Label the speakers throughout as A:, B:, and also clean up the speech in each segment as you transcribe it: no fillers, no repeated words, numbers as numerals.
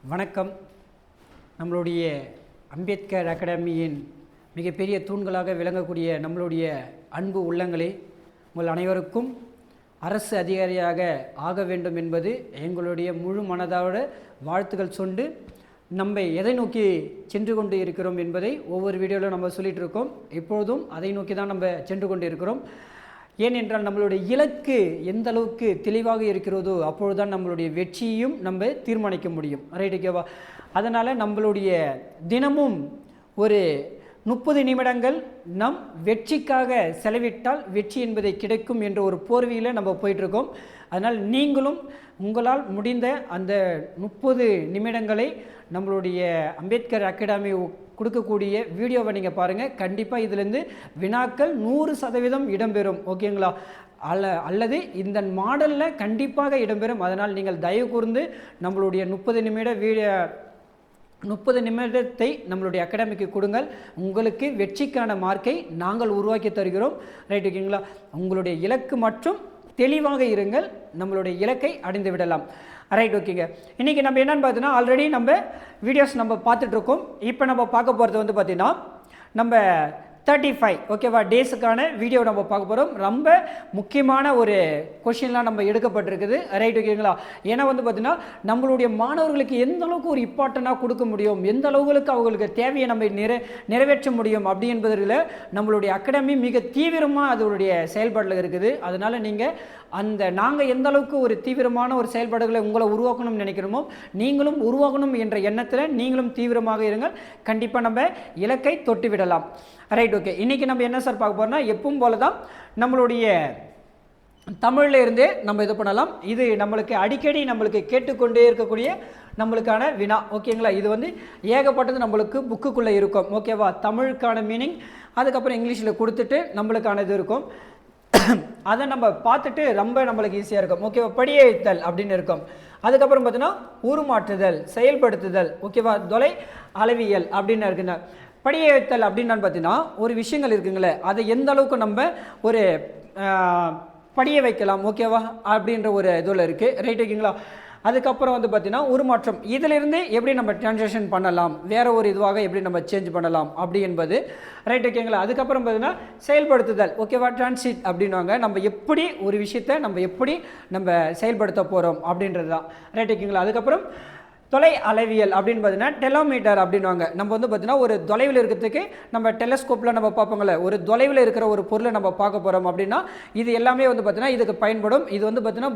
A: வணக்கம். நம்மளுடைய அம்பேத்கர் அகாடமியின் மிகப்பெரிய தூண்களாக விளங்கக்கூடிய நம்மளுடைய அன்பு உள்ளங்களே, உங்கள் அனைவருக்கும் அரசு அதிகாரியாக ஆக வேண்டும் என்பது எங்களுடைய முழு மனதோட வாழ்த்துக்கள் சொண்டு நம்ம எதை நோக்கி சென்று கொண்டு இருக்கிறோம் என்பதை ஒவ்வொரு வீடியோவில் நம்ம சொல்லிகிட்டு இருக்கோம். இப்பொழுதும் அதை நோக்கி தான் நம்ம சென்று கொண்டு இருக்கிறோம். ஏனென்றால் நம்மளுடைய இலக்கு எந்த அளவுக்கு தெளிவாக இருக்கிறதோ அப்பொழுதுதான் நம்மளுடைய வெற்றியையும் நம்ம தீர்மானிக்க முடியும். ரைட், ஓகேவா? அதனால் நம்மளுடைய தினமும் ஒரு 30 நிமிடங்கள் நம் வெற்றிக்காக செலவிட்டால் வெற்றி என்பதை கிடைக்கும் என்ற ஒரு போர்வையில் நம்ம போயிட்டுருக்கோம். அதனால் நீங்களும் உங்களால் முடிந்த அந்த 30 நிமிடங்களை நம்மளுடைய அம்பேத்கர் அகாடமி கொடுக்கக்கூடிய வீடியோவை நீங்கள் பாருங்கள். கண்டிப்பாக இதிலேருந்து வினாக்கள் 100% இடம்பெறும். ஓகேங்களா? அல்லது இந்த மாடலில் கண்டிப்பாக இடம்பெறும். அதனால் நீங்கள் தயவு கூர்ந்து நம்மளுடைய 30 நிமிடத்தை நம்மளுடைய அகாடமிக்கு கொடுங்கள். உங்களுக்கு வெற்றிக்கான மார்க்கை நாங்கள் உருவாக்கி தருகிறோம். ரைட், ஓகேங்களா? உங்களுடைய இலக்கு மற்றும் தெளிவாக இருங்கள், நம்மளுடைய இலக்கை அடைந்து விடலாம். ரைட், ஓகேங்க. இன்றைக்கி நம்ம என்னென்னு பார்த்தீங்கன்னா, ஆல்ரெடி நம்ம வீடியோஸ் நம்ம பார்த்துட்ருக்கோம். இப்போ நம்ம பார்க்க போகிறது வந்து பார்த்திங்கன்னா நம்ம 35 ஓகேவா டேஸுக்கான வீடியோ நம்ம பார்க்க போகிறோம். ரொம்ப முக்கியமான ஒரு கொஷின்லாம் நம்ம எடுக்கப்பட்டிருக்குது. ரைட், ஓகேங்களா? ஏன்னா வந்து பார்த்திங்கன்னா நம்மளுடைய மாணவர்களுக்கு எந்த அளவுக்கு ஒரு இம்பார்ட்டண்ட்டாக கொடுக்க முடியும், எந்த அளவுக்கு அவங்களுக்கு தேவையை நம்ம நிறைவேற்ற முடியும் அப்படி என்பதில் நம்மளுடைய அகாடமி மிக தீவிரமாக அதனுடைய செயல்பாட்டில் இருக்குது. அதனால் நீங்கள் நாங்கள் எந்த அளவுக்கு ஒரு தீவிரமான ஒரு செயல்பாடுகளை உங்களை உருவாக்கணும்னு நினைக்கிறோமோ நீங்களும் உருவாக்கணும் என்ற எண்ணத்தில் நீங்களும் தீவிரமாக இருங்கள். கண்டிப்பாக நம்ம இலக்கை தொட்டு விடலாம். Right, okay. இன்றைக்கி நம்ம என்ன சார் பார்க்க போகிறோம்னா, எப்பவும் போல தான் நம்மளுடைய தமிழில் இருந்தே நம்ம இது பண்ணலாம். இது நம்மளுக்கு அடிக்கடி நம்மளுக்கு கேட்டுக்கொண்டே இருக்கக்கூடிய நம்மளுக்கான வினா. ஓகேங்களா? இது வந்து ஏகப்பட்டது நம்மளுக்கு புக்குக்குள்ளே இருக்கும். ஓகேவா? தமிழுக்கான மீனிங் அதுக்கப்புறம் இங்கிலீஷில் கொடுத்துட்டு நம்மளுக்கான இது இருக்கும். அதை நம்ம பார்த்துட்டு ரொம்ப நம்மளுக்கு ஈஸியாக இருக்கும். ஓகேவா? படியெழுத்தல் அப்படின்னு இருக்கும். அதுக்கப்புறம் பார்த்தீங்கன்னா உருமாற்றுதல், செயல்படுத்துதல், ஓகேவா? தொலை அளவியல் அப்படின்னு இருக்குங்க. படியெழுத்தல் அப்படின்னு பார்த்தீங்கன்னா ஒரு விஷயங்கள் இருக்குங்களே, அதை எந்த அளவுக்கு நம்ம ஒரு படிய வைக்கலாம், ஓகேவா? அப்படின்ற ஒரு இதில் இருக்குது. ரைட், ஓகேங்களா? அதுக்கப்புறம் வந்து பார்த்திங்கன்னா உருமாற்றம், இதிலிருந்து எப்படி நம்ம டிரான்சாக்ஷன் பண்ணலாம், வேறு ஒரு இதுவாக எப்படி நம்ம சேஞ்ச் பண்ணலாம் அப்படி என்பது. ரைட், ஓகேங்களா? அதுக்கப்புறம் பார்த்திங்கன்னா செயல்படுத்துதல், ஓகேவா? டிரான்சிட் அப்படின்வாங்க. நம்ம எப்படி ஒரு விஷயத்தை நம்ம செயல்படுத்த போகிறோம் அப்படின்றது தான். ரைட், ஓகேங்களா? அதுக்கப்புறம் தொலை அளவியல் அப்படின்னு பார்த்தீங்கன்னா டெலோமீட்டர் அப்படின்வாங்க. நம்ம வந்து பார்த்தீங்கன்னா ஒரு தொலைவில் இருக்கிறதுக்கு நம்ம டெலஸ்கோப்பில் நம்ம பார்ப்போங்களே, ஒரு தொலைவில் இருக்கிற ஒரு பொருளை நம்ம பார்க்க போகிறோம் அப்படின்னா இது எல்லாமே வந்து பார்த்தீங்கன்னா இதுக்கு பயன்படும். இது வந்து பார்த்தீங்கன்னா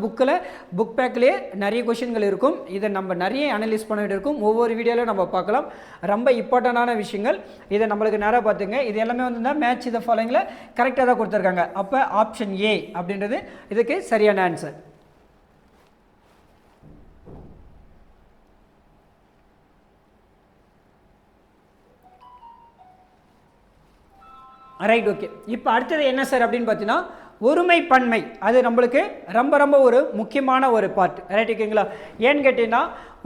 A: புக் பேக்லேயே நிறைய கொஷின்கள் இருக்கும். இதை நம்ம நிறைய அனலைஸ் பண்ணிட்டு இருக்கும். ஒவ்வொரு வீடியோலையும் நம்ம பார்க்கலாம். ரொம்ப இம்பார்ட்டண்டான விஷயங்கள். இதை நம்மளுக்கு நேராக பார்த்துங்க. இது எல்லாமே வந்து மேட்ச் இதை ஃபாலோயிங்கில் கரெக்டாக தான் கொடுத்துருக்காங்க. அப்போ ஆப்ஷன் ஏ அப்படின்றது இதுக்கு சரியான ஆன்சர். Right, okay. இப்போ அடுத்தது என்ன சார் அப்படின்னு பார்த்தீங்கன்னா ஒருமை பன்மை. அது நம்மளுக்கு ரொம்ப ஒரு முக்கியமான ஒரு பார்ட். ரைட், ஓகேங்களா? ஏன்னு கேட்டிங்கன்னா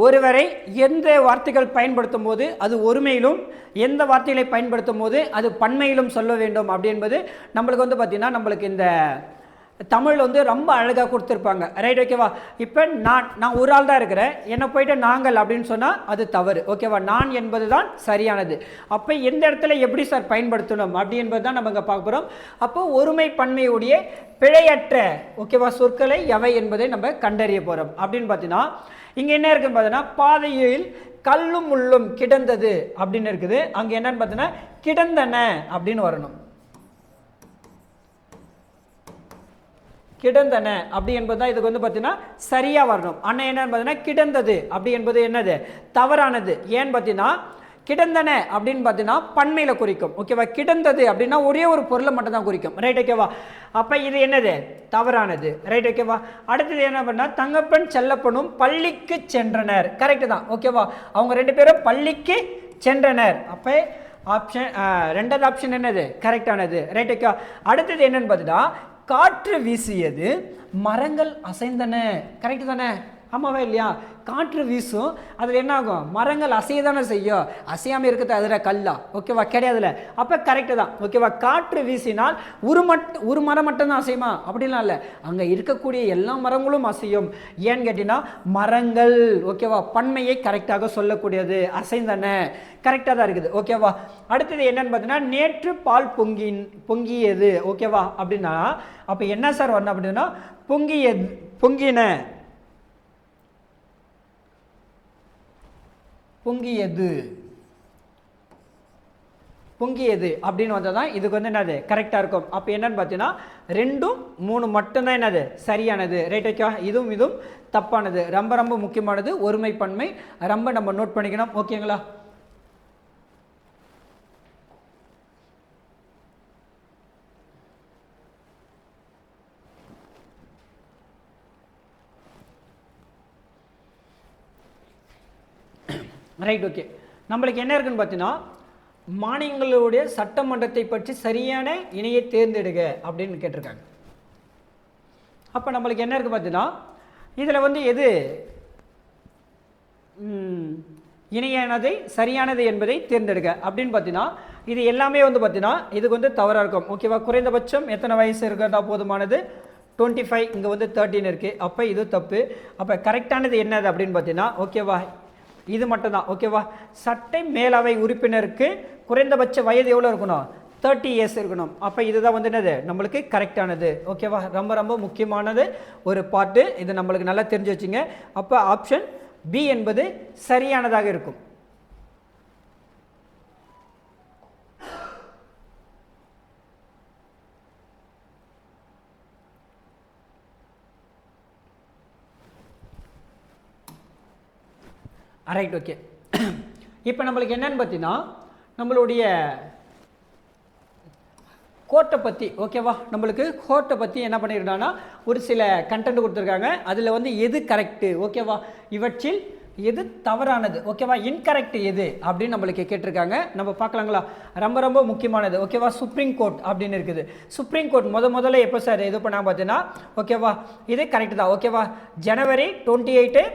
A: ஒருவரை எந்த வார்த்தைகள் பயன்படுத்தும் போது அது ஒருமையிலும், எந்த வார்த்தைகளை பயன்படுத்தும் போது அது பன்மையிலும் சொல்ல வேண்டும் அப்படி என்பது நம்மளுக்கு வந்து பார்த்திங்கன்னா நம்மளுக்கு இந்த தமிழ் வந்து ரொம்ப அழகாக கொடுத்துருப்பாங்க. ரைட், ஓகேவா? இப்போ நான் ஒரு ஆள் தான் இருக்கிறேன், என்னை போயிட்டு நாங்கள் அப்படின்னு சொன்னால் அது தவறு. ஓகேவா? நான் என்பது தான் சரியானது. அப்போ எந்த இடத்துல எப்படி சார் பயன்படுத்தணும் அப்படி என்பது தான் நம்ம இங்கே பார்க்க போகிறோம். அப்போ ஒருமை பன்மையுடைய பிழையற்ற, ஓகேவா, சொற்களை எவை என்பதை நம்ம கண்டறிய போகிறோம். அப்படின்னு பார்த்தீங்கன்னா இங்கே என்ன இருக்குன்னு பார்த்தீங்கன்னா பாதையில் கல்லும் முள்ளும் கிடந்தது அப்படின்னு இருக்குது. அங்கே என்னன்னு பார்த்தீங்கன்னா கிடந்தன அப்படின்னு வரணும். கிடந்தன அப்படி என்பது தான் இதுக்கு வந்து பார்த்தீங்கன்னா சரியாக வரணும். ஆனால் என்னன்னு பார்த்தீங்கன்னா கிடந்தது அப்படி என்பது என்னது, தவறானது. ஏன்னு பார்த்தீங்கன்னா கிடந்தன அப்படின்னு பார்த்தீங்கன்னா பன்மையில் குறிக்கும். ஓகேவா? கிடந்தது அப்படின்னா ஒரே ஒரு பொருளை மட்டும் தான் குறிக்கும். ரைட், ஓகேவா? அப்போ இது என்னது, தவறானது. ரைட், ஓகேவா? அடுத்தது என்ன பண்ணால் தங்கப்பன் செல்லப்பனும் பள்ளிக்கு சென்றனர். கரெக்டு தான். ஓகேவா? அவங்க 2 பேரும் பள்ளிக்கு சென்றனர். அப்போ ஆப்ஷன் ரெண்டாவது ஆப்ஷன் என்னது, கரெக்டானது. Right, okay. அடுத்தது என்னன்னு பார்த்தீங்கன்னா காற்று வீசியது, மரங்கள் அசைந்தன. கரெக்டு தானே? ஆமாவா இல்லையா? காற்று வீசும், அதில் என்ன ஆகும்? மரங்கள் அசைய தானே செய்யும், அசையாமல் இருக்கிறது அதில் கல்லா? ஓகேவா, கிடையாதுல. அப்போ கரெக்டு தான். ஓகேவா, காற்று வீசினால் ஒரு மரம் மட்டும்தான் அசையுமா? அப்படிலாம் இல்லை, அங்கே இருக்கக்கூடிய எல்லா மரங்களும் அசையும். ஏன்னு கேட்டீங்கன்னா மரங்கள் ஓகேவா பன்மையை கரெக்டாக சொல்லக்கூடியது, அசைந்தன, கரெக்டாக தான் இருக்குது. ஓகேவா, அடுத்தது என்னன்னு பார்த்தீங்கன்னா நேற்று பால் பொங்கியது. ஓகேவா, அப்படின்னா அப்போ என்ன சார் வரணும் அப்படின்னா பொங்கியது அப்படின்னு வந்தால் தான் இதுக்கு வந்து என்னது கரெக்டாக இருக்கும். அப்போ என்னன்னு பார்த்தீங்கன்னா 2, 3 மட்டும்தான் என்னது சரியானது. Right, okay. இதுவும் தப்பானது. ரொம்ப ரொம்ப முக்கியமானது ஒருமை பன்மை, ரொம்ப நம்ம நோட் பண்ணிக்கணும். ஓகேங்களா? Right, okay. நம்மளுக்கு என்ன இருக்குன்னு பார்த்தீங்கன்னா மாநிலங்களுடைய சட்டமன்றத்தை பற்றி சரியான இணையை தேர்ந்தெடுக்க அப்படின்னு கேட்டிருக்காங்க. அப்போ நம்மளுக்கு என்ன இருக்குது பார்த்தீங்கன்னா இதில் வந்து எது இணையானதை சரியானது என்பதை தேர்ந்தெடுக்க அப்படின்னு பார்த்தீங்கன்னா இது எல்லாமே வந்து பார்த்தீங்கன்னா இதுக்கு வந்து தவறாக இருக்கும். ஓகேவா, குறைந்தபட்சம் எத்தனை வயசு இருக்கிறதா போதுமானது 25, இங்கே வந்து 13 இருக்குது. அப்போ இது தப்பு. அப்போ கரெக்டானது என்னது அப்படின்னு பார்த்தீங்கன்னா ஓகேவா இது மட்டும்தான். ஓகேவா, சட்டை மேலவை உறுப்பினருக்கு குறைந்தபட்ச வயது எவ்வளோ இருக்கணும்? 30 இயர்ஸ் இருக்கணும். அப்போ இதுதான் வந்து என்னது நம்மளுக்கு கரெக்டானது. ஓகேவா, ரொம்ப ரொம்ப முக்கியமானது ஒரு பாட்டு, இது நம்மளுக்கு நல்லா தெரிஞ்சு வச்சுங்க. அப்போ ஆப்ஷன் பி என்பது சரியானதாக இருக்கும். Right, okay. இப்போ நம்மளுக்கு என்னன்னு பார்த்தீங்கன்னா நம்மளுடைய கோர்ட்டை பற்றி ஓகேவா நம்மளுக்கு கோர்ட்டை பற்றி என்ன பண்ணியிருக்காங்கன்னா ஒரு சில கண்டென்ட் கொடுத்துருக்காங்க. அதில் வந்து எது கரெக்டு ஓகேவா, இவற்றில் எது தவறானது ஓகேவா, இன்கரெக்ட் எது அப்படின்னு நம்மளுக்கு கேட்டிருக்காங்க. நம்ம பார்க்கலாங்களா? ரொம்ப ரொம்ப முக்கியமானது. ஓகேவா, சுப்ரீம் கோர்ட் அப்படின்னு இருக்குது. சுப்ரீம் கோர்ட் முதல்ல எப்போ சார் இது பண்ணாங்க பார்த்தீங்கன்னா ஓகேவா இது கரெக்டு தான். ஓகேவா, ஜனவரி 28,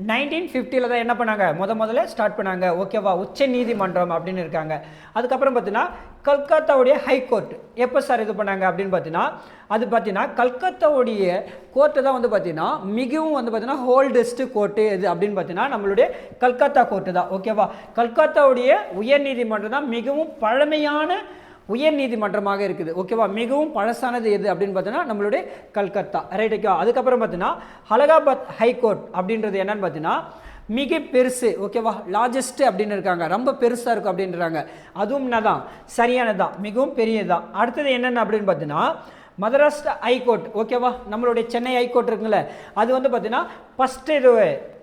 A: 1950 தான் என்ன பண்ணாங்க முதல்ல ஸ்டார்ட் பண்ணாங்க. ஓகேவா, உச்ச நீதிமன்றம் அப்படின்னு இருக்காங்க. அதுக்கப்புறம் பார்த்தீங்கன்னா கல்கத்தாவுடைய ஹைகோர்ட் எப்போ சார் இது பண்ணாங்க அப்படின்னு பார்த்தீங்கன்னா அது பார்த்தீங்கன்னா கல்கத்தாவுடைய கோர்ட்டு தான் வந்து பார்த்தீங்கன்னா மிகவும் வந்து பார்த்தீங்கன்னா ஹோல்டஸ்ட் கோர்ட்டு இது அப்படின்னு பார்த்தீங்கன்னா நம்மளுடைய கல்கத்தா கோர்ட்டு தான். ஓகேவா, கல்கத்தாவுடைய உயர் நீதிமன்றம் தான் மிகவும் பழமையான உயர் நீதிமன்றமாக இருக்குது. ஓகேவா, மிகவும் பழசானது எது அப்படின்னு பார்த்தீங்கன்னா நம்மளுடைய கல்கத்தா. Right, okay. அதுக்கப்புறம் பார்த்தீங்கன்னா அலகாபாத் ஹைகோர்ட் அப்படின்றது என்னன்னு பார்த்தீங்கன்னா மிக பெருசு. ஓகேவா, லார்ஜஸ்ட் அப்படின்னு இருக்காங்க, ரொம்ப பெருசாக இருக்கும் அப்படின்றாங்க. அதுவும் என்னதான் சரியானதான், மிகவும் பெரியதான். அடுத்தது என்னென்ன அப்படின்னு பார்த்தீங்கன்னா மகாராஷ்டிரா ஹைகோர்ட். ஓகேவா, நம்மளுடைய சென்னை ஹைகோர்ட் இருக்குங்களே அது வந்து பார்த்தீங்கன்னா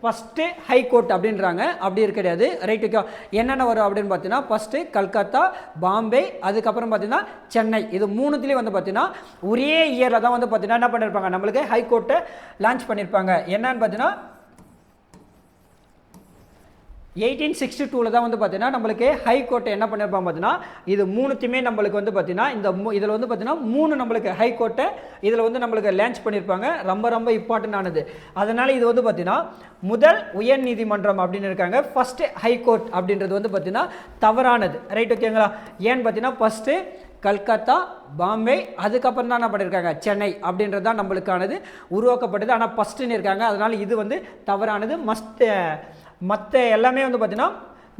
A: ஃபஸ்ட்டு ஹைகோர்ட் அப்படின்றாங்க. அப்படி கிடையாது. Right, okay. என்னென்ன வரும் அப்படின்னு பார்த்தீங்கன்னா ஃபஸ்ட்டு கல்கத்தா, பாம்பே, அதுக்கப்புறம் பார்த்தீங்கன்னா சென்னை. இது மூணுத்துலேயும் வந்து பார்த்தீங்கன்னா ஒரே இயரில் தான் வந்து பார்த்தீங்கன்னா என்ன பண்ணியிருப்பாங்க நம்மளுக்கு ஹைகோர்ட்டை லான்ச் பண்ணியிருப்பாங்க. என்னன்னு பார்த்தீங்கன்னா 1862 தான் வந்து பார்த்தீங்கன்னா நம்மளுக்கு ஹைகோர்ட்டை என்ன பண்ணியிருப்பாங்க பார்த்தீங்கன்னா இது மூணுத்தையுமே நம்மளுக்கு வந்து பார்த்தீங்கன்னா இதில் வந்து பார்த்தீங்கன்னா 3 நம்மளுக்கு ஹைகோர்ட்டை இதில் வந்து நம்மளுக்கு லான்ச் பண்ணியிருப்பாங்க. ரொம்ப ரொம்ப இம்பார்ட்டன்ட் ஆனது. அதனால் இது வந்து பார்த்தீங்கன்னா முதல் உயர் நீதிமன்றம் அப்படின்னு இருக்காங்க. ஃபஸ்ட்டு ஹைகோர்ட் அப்படின்றது வந்து பார்த்தீங்கன்னா தவறானது. ரைட், ஓகேங்களா? ஏன்னு பார்த்தீங்கன்னா ஃபஸ்ட்டு கல்கத்தா, பாம்பே, அதுக்கப்புறம் தான் என்ன பண்ணியிருக்காங்க சென்னை அப்படின்றது தான் நம்மளுக்கானது உருவாக்கப்பட்டது. ஆனால் ஃபஸ்ட்டுன்னு இருக்காங்க. அதனால் இது வந்து தவறானது. மற்ற எல்லாமே வந்து பார்த்தீங்கன்னா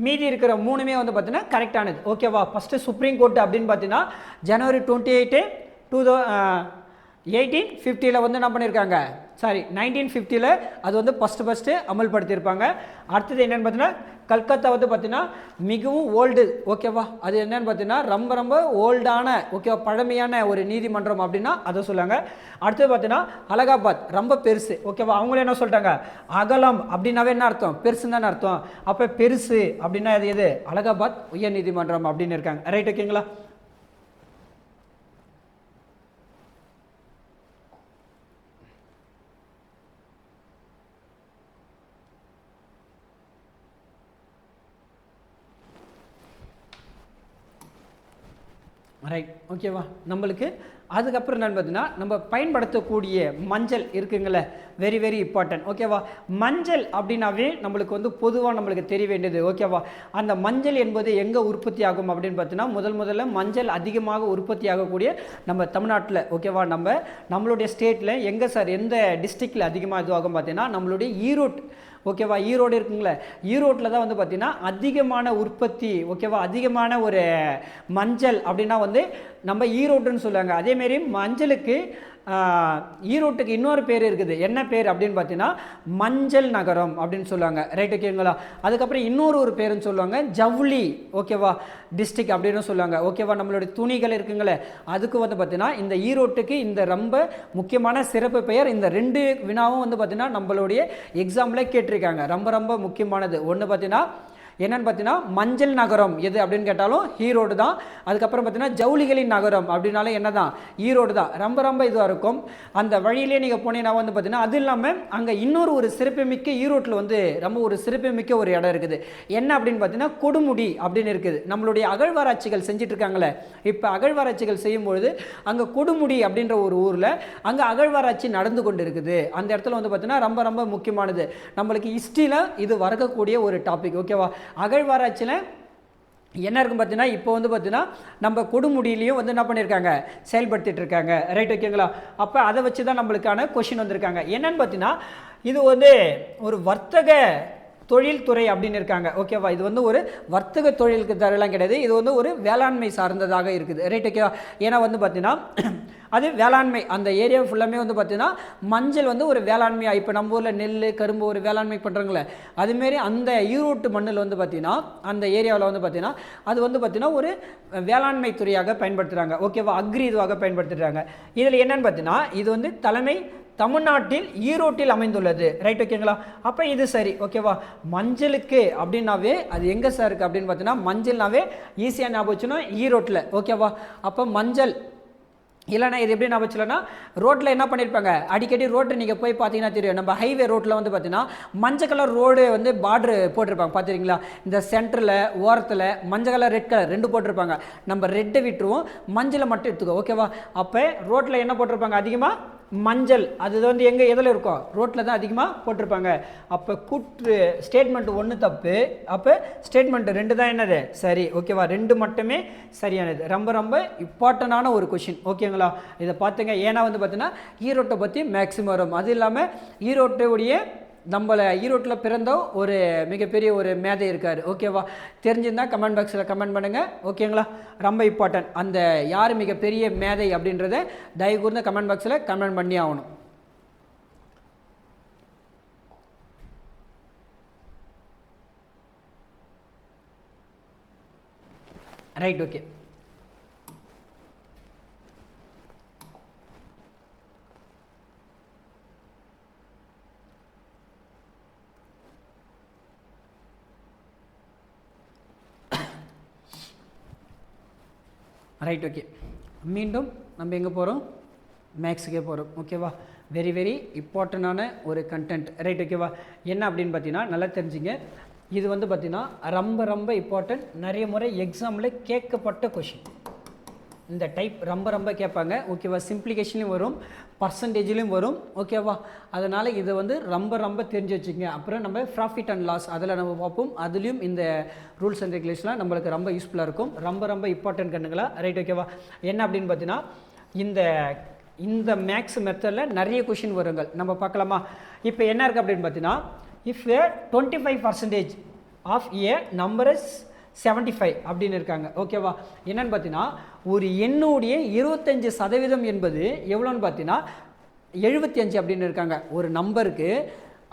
A: மீதி இருக்கிற மூணுமே வந்து பார்த்தீங்கன்னா கரெக்டானது. ஓகேவா, ஃபஸ்ட்டு சுப்ரீம் கோர்ட் அப்படின்னு பார்த்தீங்கன்னா ஜனவரி 28, 1850 வந்து என்ன பண்ணியிருக்காங்க 1950 அது வந்து ஃபஸ்ட்டு அமல்படுத்தியிருப்பாங்க. அடுத்தது என்னென்னு பார்த்தீங்கன்னா கல்கத்தா வந்து பார்த்தீங்கன்னா மிகவும் ஓல்டு. ஓகேவா, அது என்னென்னு பார்த்தீங்கன்னா ரொம்ப ரொம்ப ஓல்டான ஓகேவா பழமையான ஒரு நீதிமன்றம் அப்படின்னா அதை சொல்லுவாங்க. அடுத்தது பார்த்தீங்கன்னா அலகாபாத் ரொம்ப பெருசு. ஓகேவா, அவங்களே என்ன சொல்லிட்டாங்க அகலம் அப்படின்னாவே என்ன அர்த்தம் பெருசுன்னு தானே அர்த்தம். அப்போ பெருசு அப்படின்னா அது எது அலகாபாத் உயர் நீதிமன்றம் அப்படின்னு இருக்காங்க. ரைட், ஓகேங்களா? ரைட், ஓகேவா. நம்மளுக்கு அதுக்கப்புறம் என்னன்னு பார்த்தீங்கன்னா நம்ம பயன்படுத்தக்கூடிய மஞ்சள் இருக்குங்களே, வெரி வெரி இம்பார்ட்டன்ட். ஓகேவா. மஞ்சள் அப்படின்னாவே நம்மளுக்கு வந்து பொதுவாக நம்மளுக்கு தெரிய வேண்டியது. ஓகேவா. அந்த மஞ்சள் என்பது எங்கே உற்பத்தி ஆகும் அப்படின்னு பார்த்தீங்கன்னா முதல்ல மஞ்சள் அதிகமாக உற்பத்தி ஆகக்கூடிய நம்ம தமிழ்நாட்டில். ஓகேவா. நம்மளுடைய ஸ்டேட்டில் எங்கே சார், எந்த டிஸ்ட்ரிக்டில் அதிகமாக இதுவாகும் பார்த்தீங்கன்னா நம்மளுடைய ஈரோடு. ஓகேவா. ஈரோடு இருக்குங்களே, ஈரோட்டில் தான் வந்து பார்த்திங்கன்னா அதிகமான உற்பத்தி. ஓகேவா. அதிகமான ஒரு மஞ்சள் அப்படின்னா வந்து நம்ம ஈரோடுன்னு சொல்லுவாங்க. அதேமாரி மஞ்சளுக்கு ஈரோட்டுக்கு இன்னொரு பேர் இருக்குது. என்ன பேர் அப்படின்னு பார்த்தீங்கன்னா மஞ்சள் நகரம் அப்படின்னு சொல்லுவாங்க. ரைட், ஓகேங்களா. அதுக்கப்புறம் இன்னொரு பேருன்னு சொல்லுவாங்க ஜவுளி. ஓகேவா. டிஸ்ட்ரிக்ட் அப்படின்னு சொல்லுவாங்க. ஓகேவா. நம்மளுடைய துணிகள் இருக்குங்களே, அதுக்கு வந்து பார்த்தீங்கன்னா இந்த ஈரோட்டுக்கு இந்த ரொம்ப முக்கியமான சிறப்பு பெயர். இந்த 2 வினாவும் வந்து பார்த்தீங்கன்னா நம்மளுடைய எக்ஸாமில் கேட்டிருக்காங்க. ரொம்ப ரொம்ப முக்கியமானது. ஒன்று பார்த்தீங்கன்னா என்னன்னு பார்த்தீங்கன்னா மஞ்சள் நகரம் எது அப்படின்னு கேட்டாலும் ஈரோடு தான். அதுக்கப்புறம் பார்த்தீங்கன்னா ஜவுளிகளின் நகரம் அப்படின்னாலும் என்ன தான், ஈரோடு தான். ரொம்ப ரொம்ப இதுவாக இருக்கும். அந்த வழியிலே நீங்கள் போனீங்கன்னா வந்து பார்த்தீங்கன்னா அது இல்லாமல் அங்கே இன்னொரு சிறப்புமிக்க ஈரோட்டில் வந்து ரொம்ப ஒரு சிறப்புமிக்க ஒரு இடம் இருக்குது. என்ன அப்படின்னு பார்த்தீங்கன்னா கொடுமுடி அப்படின்னு இருக்குது. நம்மளுடைய அகழ்வாராய்ச்சிகள் செஞ்சுட்டு இருக்காங்களே, இப்போ அகழ்வாராய்ச்சிகள் செய்யும்பொழுது அங்கே கொடுமுடி அப்படின்ற ஒரு ஊரில் அங்கே அகழ்வாராய்ச்சி நடந்து கொண்டு இருக்குது. அந்த இடத்துல வந்து பார்த்தீங்கன்னா ரொம்ப ரொம்ப முக்கியமானது. நம்மளுக்கு ஹிஸ்ட்ரியில் இது வரக்கூடிய ஒரு டாபிக். ஓகேவா. அகழ்வாராய்ச்சியில் என்ன இருக்கும் பார்த்தீங்கன்னா இப்போ வந்து பார்த்தீங்கன்னா நம்ம கொடுமுடியிலையும் வந்து என்ன பண்ணியிருக்காங்க, செயல்படுத்திட்டு இருக்காங்க. ரைட், ஓகேங்களா. அப்போ அதை வச்சு தான் நம்மளுக்கான கொஷின் வந்திருக்காங்க. என்னன்னு பார்த்தீங்கன்னா இது வந்து ஒரு வர்த்தக தொழில்துறை அப்படின்னு இருக்காங்க. ஓகேவா. இது வந்து ஒரு வர்த்தக தொழிலுக்கு தரலாம் கிடையாது. இது வந்து ஒரு வேளாண்மை சார்ந்ததாக இருக்குது. ரைட், ஓகேவா. ஏன்னா வந்து பார்த்தீங்கன்னா அது வேளாண்மை, அந்த ஏரியா ஃபுல்லாமே வந்து பார்த்தீங்கன்னா மஞ்சள் வந்து ஒரு வேளாண்மையாக, இப்போ நம்ம ஊரில் நெல் கரும்பு ஒரு வேளாண்மை பண்ணுறாங்களே, அதுமாரி அந்த ஈரோட்டு மண்ணில் வந்து பார்த்திங்கன்னா அந்த ஏரியாவில் வந்து பார்த்திங்கன்னா அது வந்து பார்த்திங்கன்னா ஒரு வேளாண்மை துறையாக பயன்படுத்துகிறாங்க. ஓகேவா. அக்ரி இதுவாக பயன்படுத்துகிறாங்க. இதில் என்னன்னு பார்த்தீங்கன்னா இது வந்து தலைமை தமிழ்நாட்டில் ஈரோட்டில் அமைந்துள்ளது. ரைட், ஓகேங்களா. அப்போ இது சரி. ஓகேவா. மஞ்சளுக்கு அப்படின்னாவே அது எங்கே சார் இருக்குது அப்படின்னு பார்த்தீங்கன்னா மஞ்சள்னாவே ஈஸியாக ஞாபகம் வச்சுன்னா ஈரோட்டில். ஓகேவா. அப்போ மஞ்சள் இல்லைனா இது எப்படி நான் வச்சுலன்னா ரோட்டில் என்ன பண்ணியிருப்பாங்க, அடிக்கடி ரோட்டை நீங்கள் போய் பார்த்தீங்கன்னா தெரியும். நம்ம ஹைவே ரோட்டில் வந்து பார்த்தீங்கன்னா மஞ்சள் கலர் ரோடு வந்து பார்டரு போட்டிருப்பாங்க பார்த்துருக்கீங்களா. இந்த சென்டரில் ஓரத்தில் மஞ்சள் கலர் ரெட் கலர் 2 போட்டிருப்பாங்க. நம்ம ரெட்டை விட்டுருவோம், மஞ்சளை மட்டும் எடுத்துக்கோ. ஓகேவா. அப்போ ரோட்டில் என்ன போட்டிருப்பாங்க அதிகமாக மஞ்சள். அது வந்து எங்கே எதில் இருக்கும், ரோட்டில் தான் அதிகமாக போட்டிருப்பாங்க. அப்போ கூற்று ஸ்டேட்மெண்ட் 1 தப்பு, அப்போ ஸ்டேட்மெண்ட் 2 தான் என்னது சரி. ஓகேவா. 2 மட்டுமே சரியானது. ரொம்ப ரொம்ப இம்பார்ட்டண்டான ஒரு கொஷின். ஓகேங்களா. இதை பார்த்துங்க. ஏன்னா வந்து பார்த்தீங்கன்னா ஈரோட்டை பற்றி மேக்ஸிமம் வரும். அது இல்லாமல் ஈரோட்டுடைய ஈரோட்டில் பிறந்த ஒரு மிகப்பெரிய ஒரு மேதை இருக்கார். ஓகேவா. தெரிஞ்சிருந்தால் கமெண்ட் பாக்ஸில் கமெண்ட் பண்ணுங்கள். ஓகேங்களா. ரொம்ப இம்பார்ட்டன்ட். அந்த யார் மிகப்பெரிய மேதை அப்படின்றத தயவு கூர்ந்த கமெண்ட் பாக்ஸில் கமெண்ட் பண்ணி ஆகணும். Right, okay. Right, okay. மீண்டும் நம்ம எங்கே போகிறோம், மேக்ஸுக்கே போகிறோம். ஓகேவா. வெரி வெரி இம்பார்ட்டண்டான ஒரு கண்டென்ட். ரைட், ஓகேவா. என்ன அப்படின்னு பார்த்தீங்கன்னா நல்லா தெரிஞ்சுங்க. இது வந்து பார்த்தீங்கன்னா ரொம்ப ரொம்ப இம்பார்ட்டன்ட். நிறைய முறை எக்ஸாமில் கேட்கப்பட்ட கொஷின். இந்த டைப் ரொம்ப ரொம்ப கேட்பாங்க. ஓகேவா. சிம்பிளிகேஷன்லையும் வரும், பர்சன்டேஜ்லேயும் வரும். ஓகேவா. அதனால் இதை வந்து ரொம்ப ரொம்ப தெரிஞ்சு வச்சுக்கோங்க. அப்புறம் நம்ம ப்ராஃபிட் அண்ட் லாஸ் அதில் நம்ம பார்ப்போம். அதுலேயும் இந்த ரூல்ஸ் அண்ட் ரெகுலேஷன்லாம் நம்மளுக்கு ரொம்ப யூஸ்ஃபுல்லாக இருக்கும். ரொம்ப ரொம்ப இம்பார்ட்டன்ட் கண்ணுங்களா. ரைட், ஓகேவா. என்ன அப்படின்னு பார்த்தீங்கன்னா இந்த மேக்ஸ் மெத்தடில் நிறைய கொஷின் வருங்கள். நம்ம பார்க்கலாமா. இப்போ என்ன இருக்குது அப்படின்னு பார்த்தீங்கன்னா if 25% of a number is 75 அப்படின்னு இருக்காங்க. ஓகேவா. என்னன்னு பார்த்தீங்கன்னா ஒரு எண்ணுடைய 25% என்பது எவ்வளோன்னு பார்த்தீங்கன்னா 75 அப்படின்னு இருக்காங்க. ஒரு நம்பருக்கு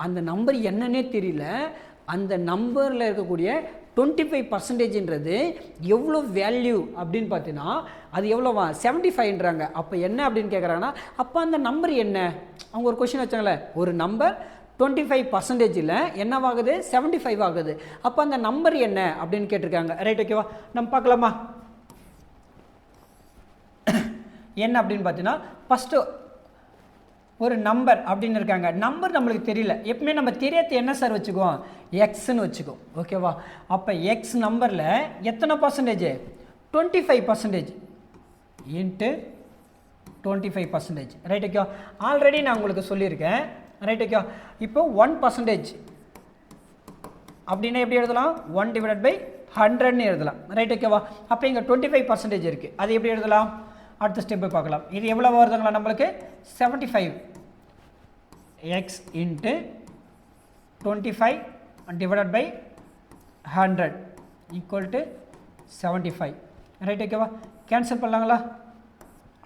A: அந்த நம்பர் என்னன்னே தெரியல, அந்த நம்பரில் இருக்கக்கூடிய 25%ன்றது எவ்வளோ வேல்யூ அப்படின்னு பார்த்தீங்கன்னா அது எவ்வளோவா 75ன்றாங்க. அப்போ என்ன அப்படின்னு கேட்குறாங்கன்னா அப்போ அந்த நம்பர் என்ன, அவங்க ஒரு கொஷின் வச்சாங்களே, ஒரு நம்பர் 25%ல் என்னவாகுது 75 ஆகுது, அப்போ அந்த நம்பர் என்ன அப்படின்னு கேட்டிருக்காங்க. ரைட், ஓகேவா. நம்ம பார்க்கலாமா. என்ன அப்படின்னு பார்த்தீங்கன்னா ஃபஸ்ட்டு ஒரு நம்பர் அப்படின்னு இருக்காங்க. நம்பர் நம்மளுக்கு தெரியல. எப்பவுமே நம்ம தெரியாத என்ன சார் வச்சுக்குவோம், எக்ஸ்ன்னு வச்சுக்கோம். ஓகேவா. அப்போ எக்ஸ் நம்பரில் எத்தனை percentage 25%. Into 25%. Right okay. Already நான் உங்களுக்கு சொல்லியிருக்கேன். Right okay. இப்போ 1% அப்படின்னா எப்படி எழுதலாம்? 1/100ன்னு எழுதலாம். ரைட் ஓகேவா? அப்போ இங்கே 25% இருக்குது. அது எப்படி எழுதலாம்? அடுத்த ஸ்டெப்பை பார்க்கலாம். இது எவ்வளோ வருதுங்களா நம்மளுக்கு? 75 x into 25/100 equal to 75. Right ஓகேவா? கேன்சல் பண்ணலாங்களா?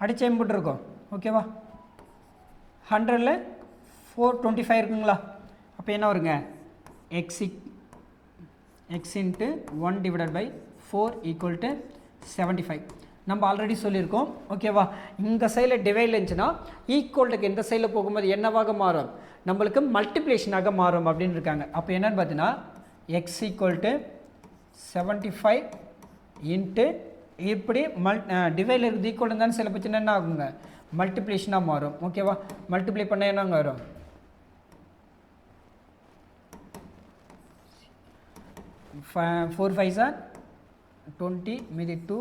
A: அடிச்ச இன்புட் இருக்கும். ஓகேவா? 100ல் 425 இருக்குங்களா? அப்போ என்ன வருங்க? x into 1/4 equal to 75. நம்ம ஆல்ரெடி சொல்லியிருக்கோம். ஓகேவா? இந்த சைடில் டிவைட் இருந்துச்சுன்னா ஈக்குவல்ட்டுக்கு இந்த சைடில் போகும்போது என்னவாக மாறும்? நம்மளுக்கு மல்டிப்ளிகேஷனாக மாறும் அப்படின்னு இருக்காங்க. அப்போ என்னன்னு பார்த்தீங்கன்னா x ஈக்குவல் டு 75 இன்ட்டு இப்படி டிவைடில் இருக்குது ஈக்குவல் இருந்தாலும் சில பிரச்சனை என்ன ஆகுங்க? மல்டிப்ளிகேஷனாக மாறும். ஓகேவா? மல்டிப்ளை பண்ண என்னங்க வரும்? 4 5s are 20 மீதி 2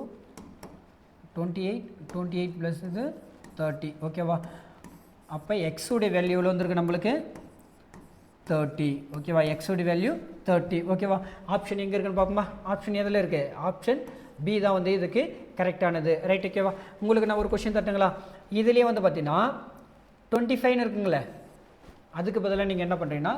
A: 28 ப்ளஸ் இது 30. ஓகேவா? அப்போ எக்ஸுடைய வேல்யூ எவ்வளோ வந்திருக்கு நம்மளுக்கு? 30. ஓகேவா? எக்ஸுடைய வேல்யூ 30. ஓகேவா? ஆப்ஷன் எங்கே இருக்குன்னு பார்ப்போமா? ஆப்ஷன் எதில் இருக்குது? ஆப்ஷன் பி தான் வந்து இதுக்கு கரெக்டானது. ரைட் ஓகேவா? உங்களுக்கு நான் ஒரு கொஷின் தட்டுங்களா? இதுலேயே வந்து பார்த்தீங்கன்னா 25 இருக்குங்களே, அதுக்கு பதிலாக நீங்கள் என்ன பண்ணுறீங்கன்னா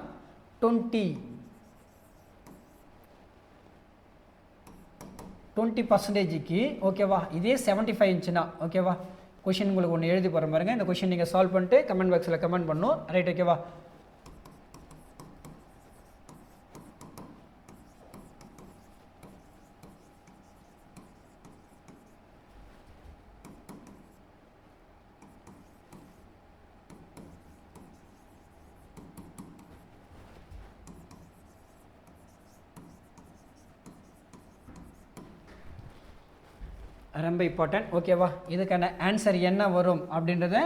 A: 20%க்கு ஓகேவா? இதே 75 இருந்துச்சுன்னா ஓகேவா? கொஷின் உங்களுக்கு ஒன்று எழுதி போகிற பாருங்க. இந்த கொஷின் நீங்கள் சால்வ் பண்ணிட்டு கமெண்ட் பாக்ஸில் கமெண்ட் பண்ணணும். ரைட் ஓகேவா? ரொம்ப இம்பார்ட்டன்ட். ஓகேவா? இதுக்கான ஆன்சர் என்ன வரும் அப்படின்றத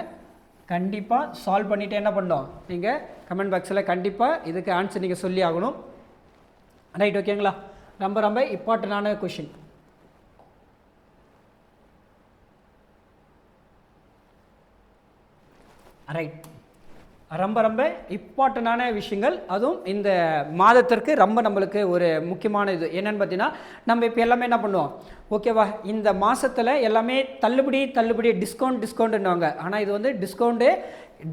A: கண்டிப்பாக சால்வ் பண்ணிவிட்டு என்ன பண்ணோம்? நீங்கள் கமெண்ட் பாக்ஸில் கண்டிப்பாக இதுக்கு ஆன்சர் நீங்கள் சொல்லி ஆகணும். ரைட் ஓகேங்களா? ரொம்ப ரொம்ப இம்பார்ட்டண்டான கொஷின். ரைட். ரொம்ப ரொம்ப இம்பார்ட்டண்டான விஷயங்கள், அதுவும் இந்த மாதத்திற்கு ரொம்ப நம்மளுக்கு ஒரு முக்கியமான இது என்னென்னு பார்த்தீங்கன்னா, நம்ம இப்போ எல்லாமே என்ன பண்ணுவோம்? ஓகேவா? இந்த மாதத்தில் எல்லாமே தள்ளுபடி டிஸ்கவுண்ட்டுன்னுவாங்க. ஆனால் இது வந்து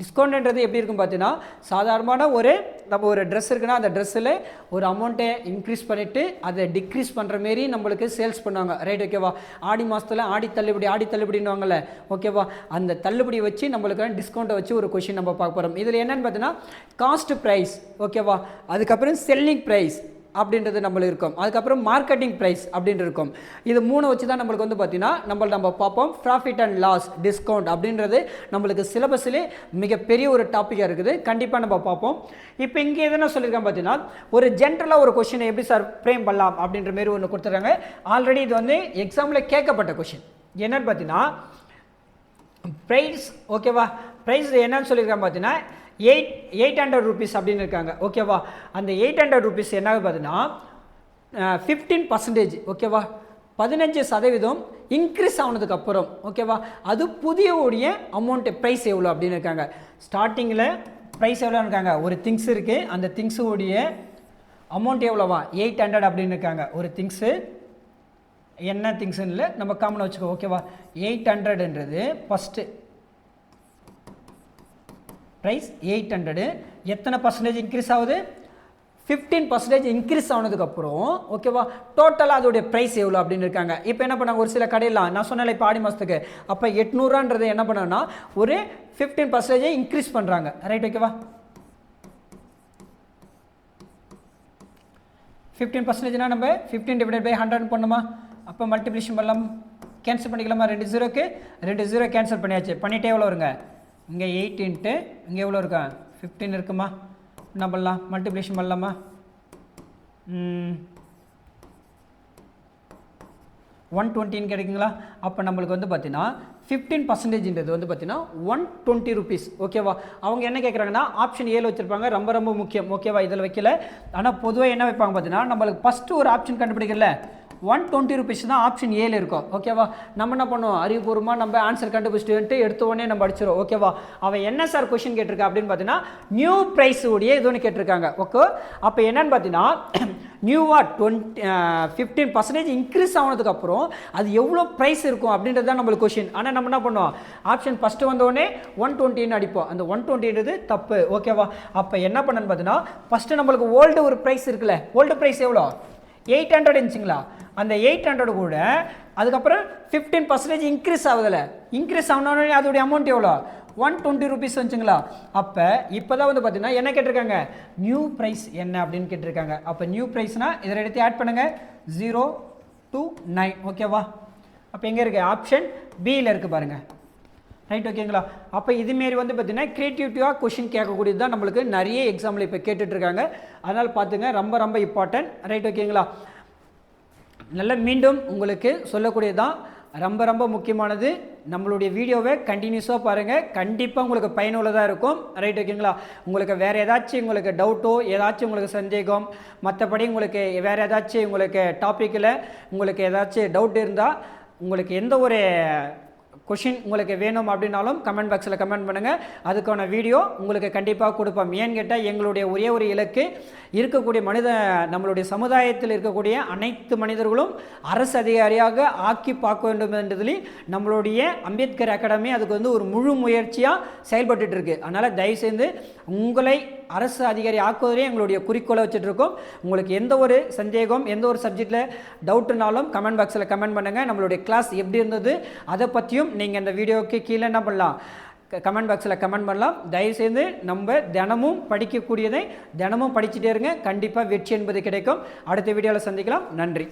A: டிஸ்கவுண்ட்ன்றது எப்படி இருக்கும் பார்த்தீங்கன்னா, சாதாரணமான நம்ம ஒரு ட்ரெஸ் இருக்குன்னா அந்த ட்ரெஸ்ஸில் ஒரு அமௌண்ட்டை இன்க்ரீஸ் பண்ணிவிட்டு அதை டிக்ரீஸ் பண்ணுற மாரி நம்மளுக்கு சேல்ஸ் பண்ணுவாங்க. ரைட் ஓகேவா? ஆடி மாதத்தில் ஆடி தள்ளுபடின்னுவாங்கள்ல. ஓகேவா? அந்த தள்ளுபடி வச்சு நம்மளுக்கு டிஸ்கவுண்ட்டை வச்சு ஒரு கொஷின் நம்ம பார்க்க போகிறோம். இதில் என்னென்னு பார்த்தீங்கன்னா காஸ்ட் ப்ரைஸ், ஓகேவா? அதுக்கப்புறம் செல்லிங் ப்ரைஸ் அப்படின்றது நம்மளுக்கு இருக்கும். அதுக்கப்புறம் மார்க்கெட்டிங் ப்ரைஸ் அப்படின்னு இருக்கும். இது 3 வச்சு தான் நம்மளுக்கு வந்து பார்த்தீங்கன்னா நம்ம பார்ப்போம். ப்ராஃபிட் அண்ட் லாஸ், டிஸ்கவுண்ட் அப்படின்றது நம்மளுக்கு சிலபஸிலே மிகப்பெரிய ஒரு டாப்பிக்காக இருக்குது. கண்டிப்பாக நம்ம பார்ப்போம். இப்போ இங்கே எதுனா சொல்லியிருக்கேன் பார்த்தீங்கன்னா, ஒரு ஜென்ரலாக ஒரு கொஷினை எப்படி சார் ஃப்ரேம் பண்ணலாம் அப்படின்ற மாரி ஒன்று கொடுத்துருக்காங்க. ஆல்ரெடி இது வந்து எக்ஸாமில் கேட்கப்பட்ட கொஷின். என்னன்னு பார்த்தீங்கன்னா ப்ரைஸ், ஓகேவா? ப்ரைஸ் என்னன்னு சொல்லியிருக்காங்க பார்த்தீங்கன்னா 800 rupees அப்படின்னு இருக்காங்க. ஓகேவா? அந்த 800 rupees என்ன பார்த்தீங்கன்னா 15%, ஓகேவா? 15% இன்க்ரீஸ் ஆனதுக்கப்புறம், ஓகேவா? அது புதிய உடைய அமௌண்ட்டு ப்ரைஸ் எவ்வளோ அப்படின்னு இருக்காங்க. ஸ்டார்டிங்கில் ப்ரைஸ் எவ்வளோ இருக்காங்க? ஒரு திங்ஸ் இருக்குது, அந்த திங்ஸு உடைய அமௌண்ட் எவ்வளோவா? 800 அப்படின்னு இருக்காங்க. ஒரு திங்ஸு என்ன திங்ஸ்ன்னு இல்லை, நம்ம காமனாக வச்சுக்கோ. ஓகேவா? 800ன்றது ஃபஸ்ட்டு ப்ரைஸ் 800. எத்தனை பர்சன்டேஜ் இன்க்ரீஸ் ஆகுது? 15% இன்க்ரீஸ் ஆனதுக்கப்புறம், ஓகேவா? டோட்டலாக அதோடைய ப்ரைஸ் எவ்வளோ அப்படின்னு இருக்காங்க. இப்போ என்ன பண்ணாங்க, ஒரு சில கடையெல்லாம் நான் சொன்னால இப்போ ஆடி மாதத்துக்கு அப்போ 800ன்றது என்ன பண்ணாங்கன்னா ஒரு 15% இன்க்ரீஸ் பண்ணுறாங்க. ரைட் ஓகேவா? 15%னா நம்ம 15/100 பண்ணுமா? அப்போ மல்டிப்ளிகேஷன் பண்ணலாம், கேன்சல் பண்ணிக்கலாமா? 2 0க்கு 2 0 கேன்சல் பண்ணியாச்சு. பண்ணிட்டே எவ்வளோ வருங்க? இங்கே 8 இன்ட்டு இங்கே எவ்வளோ இருக்கா? 15 இருக்குமா? என்ன பண்ணலாம்? மல்டிப்ளிகேஷன் பண்ணலாமா? 120 கிடைக்குங்களா? அப்போ நம்மளுக்கு வந்து பார்த்தீங்கன்னா 15%ன்றது வந்து பார்த்தீங்கன்னா 120 rupees. ஓகேவா? அவங்க என்ன கேட்குறாங்கன்னா ஆப்ஷன் 7 வச்சுருப்பாங்க. ரொம்ப ரொம்ப முக்கியம். ஓகேவா? இதில் வைக்கல. ஆனால் பொதுவாக என்ன வைப்பாங்க பார்த்தீங்கன்னா, நம்மளுக்கு ஃபஸ்ட்டு ஒரு ஆப்ஷன் கண்டுபிடிக்கல, 120 rupees தான் ஆப்ஷன் ஏல இருக்கும். ஓகேவா? நம்ம என்ன பண்ணுவோம், அறிவுபூர்வமாக நம்ம ஆன்சர் கண்டுபிடிச்சிட்டு எடுத்த உடனே நம்ம அடிச்சிடும். ஓகேவா? அவன் என்ன சார் கொஸ்டின் கேட்டிருக்கா அப்படின்னு பார்த்தீங்கன்னா நியூ ப்ரைஸ் உடைய இது ஒன்று கேட்டிருக்காங்க. ஓகே, அப்போ என்னன்னு பார்த்தீங்கன்னா நியூவாக 15% இன்க்ரீஸ் ஆனதுக்கப்புறம் அது எவ்வளோ ப்ரைஸ் இருக்கும் அப்படின்றது தான் நம்மளுக்கு கொஷின். ஆனால் நம்ம என்ன பண்ணுவோம், ஆப்ஷன் ஃபஸ்ட்டு வந்தோடனே 120 அடிப்போம். அந்த 120ன்றது தப்பு. ஓகேவா? அப்போ என்ன பண்ணணும்னு பார்த்தீங்கன்னா ஃபஸ்ட்டு நம்மளுக்கு ஓல்டு ஒரு ப்ரைஸ் இருக்குல்ல, ஓல்டு ப்ரைஸ் எவ்வளோ 800 இருந்துச்சுங்களா, அந்த 800 கூட அதுக்கப்புறம் 15% இன்க்ரீஸ் ஆகுதுல்ல, இன்க்ரீஸ் ஆனோடனே அதோடைய அமௌண்ட் எவ்வளோ 120 rupees வந்துச்சுங்களா. அப்போ இப்போ தான் வந்து பார்த்தீங்கன்னா என்ன கேட்டிருக்காங்க, நியூ ப்ரைஸ் என்ன அப்படின்னு கேட்டிருக்காங்க. அப்போ நியூ ப்ரைஸ்னால் இதில் எடுத்து ஆட் பண்ணுங்கள் 0 to 9. ஓகேவா? அப்போ எங்கே இருக்குது, ஆப்ஷன் பியில் இருக்குது பாருங்கள். ரைட், ஓகேங்களா? அப்போ இதுமாரி வந்து பார்த்தீங்கன்னா க்ரியேட்டிவிட்டியாக கொஷின் கேட்கக்கூடியது தான் நம்மளுக்கு நிறைய எக்ஸாம்பிள் இப்போ கேட்டுட்ருக்காங்க. அதனால் பார்த்துங்க, ரொம்ப ரொம்ப இம்பார்ட்டன்ட். ரைட், ஓகேங்களா? நல்ல மீண்டும் உங்களுக்கு சொல்லக்கூடியதான் ரொம்ப ரொம்ப முக்கியமானது. நம்மளுடைய வீடியோவை கண்டினியூஸாக பாருங்கள், கண்டிப்பாக உங்களுக்கு பயனுள்ளதாக இருக்கும். ரைட், ஓகேங்களா? உங்களுக்கு வேறு ஏதாச்சும் உங்களுக்கு டவுட்டோ ஏதாச்சும் உங்களுக்கு சந்தேகம், மற்றபடி உங்களுக்கு வேறு ஏதாச்சும் உங்களுக்கு டாப்பிக்கில் உங்களுக்கு ஏதாச்சும் டவுட் இருந்தால், உங்களுக்கு எந்த ஒரு கொஷின் உங்களுக்கு வேணும் அப்படின்னாலும் கமெண்ட் பாக்ஸில் கமெண்ட் பண்ணுங்கள். அதுக்கான வீடியோ உங்களுக்கு கண்டிப்பாக கொடுப்போம். ஏன்னு கேட்டால் எங்களுடைய ஒரே ஒரு இலக்கு இருக்கக்கூடிய நம்மளுடைய சமுதாயத்தில் இருக்கக்கூடிய அனைத்து மனிதர்களும் அரசு அதிகாரியாக ஆக்கி பார்க்க வேண்டும் என்றதில் நம்மளுடைய அம்பேத்கர் அகாடமி அதுக்கு வந்து ஒரு முழு முயற்சியாக செயல்பட்டு இருக்கு. அதனால் தயவுசெய்து உங்களை அரசு அதிகாரி ஆக்குவதே எங்களுடைய குறிக்கோளை வச்சுட்ருக்கோம். உங்களுக்கு எந்த ஒரு சந்தேகம், எந்த ஒரு சப்ஜெக்டில் டவுட்டுனாலும் கமெண்ட் பாக்ஸில் கமெண்ட் பண்ணுங்கள். நம்மளுடைய கிளாஸ் எப்படி இருந்தது அதை பற்றியும் நீங்கள் இந்த வீடியோவுக்கு கீழே என்ன பண்ணலாம், கமெண்ட் பாக்ஸில் கமெண்ட் பண்ணலாம். தயவுசெய்து நம்ம தினமும் படிக்கக்கூடியதை தினமும் படிச்சுட்டே இருங்க, கண்டிப்பாக வெற்றி என்பது கிடைக்கும். அடுத்த வீடியோவில் சந்திக்கலாம். நன்றி.